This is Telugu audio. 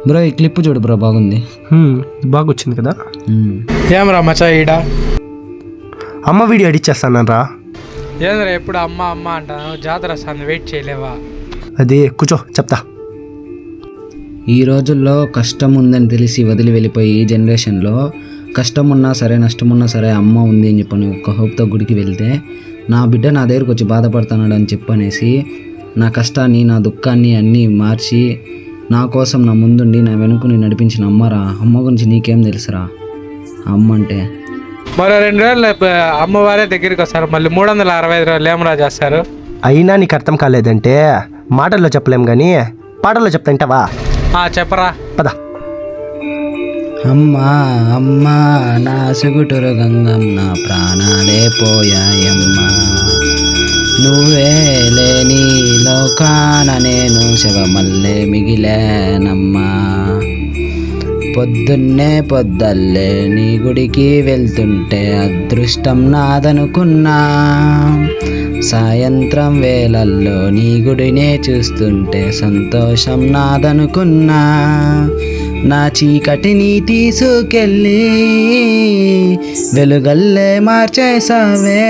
బ్రో ఈ క్లిప్ చూడు బ్రో, బాగుంది. బాగా వచ్చింది కదా. ఏమరా మచా ఈడ అమ్మ వీడియో ఎడిట్ చేస్తాను రా. ఏంద్రా ఎప్పుడు అమ్మ అమ్మ అంటాను, జాతర వస్తుంది వెయిట్ చేయలేవా? అది కూర్చో చెప్తా. ఈ రోజుల్లో కష్టం ఉందని తెలిసి వదిలి వెళ్ళిపోయి ఈ జనరేషన్లో కష్టం ఉన్నా సరే నష్టం ఉన్నా సరే అమ్మ ఉంది అని చెప్పని ఒక హోప్తో గుడికి వెళ్తే నా బిడ్డ నా దగ్గరకు వచ్చి బాధపడుతున్నాడు అని చెప్పనేసి నా కష్టాన్ని నా దుఃఖాన్ని అన్నీ మార్చి నా కోసం నా ముందుండి నా వెనుకని నడిపించిన అమ్మరా. అమ్మ గురించి నీకేం తెలుసురా అమ్మ అంటే. మరో 2 రోజులు అమ్మవారే దగ్గరికి వస్తారు, మళ్ళీ 365 రోజులు ఏమరా చేస్తారు? అయినా నీకు అర్థం కాలేదంటే మాటల్లో చెప్పలేం కానీ పాటల్లో చెప్తాంటావా? చెప్పరా. పద. అమ్మా అమ్మా నా సుగుటురు గంగమ్మ ప్రాణాలే పోయాయమ్మా, నువ్వే లేని లోకాన నేను శవమల్లే మిగిలేనమ్మా. పొద్దున్నే పొద్దల్లే నీ గుడికి వెళ్తుంటే అదృష్టం నాదనుకున్నా, సాయంత్రం వేళల్లో నీ గుడినే చూస్తుంటే సంతోషం నాదనుకున్నా. నా చీకటిని తీసుకెళ్ళి వెలుగల్లే మార్చేసావే,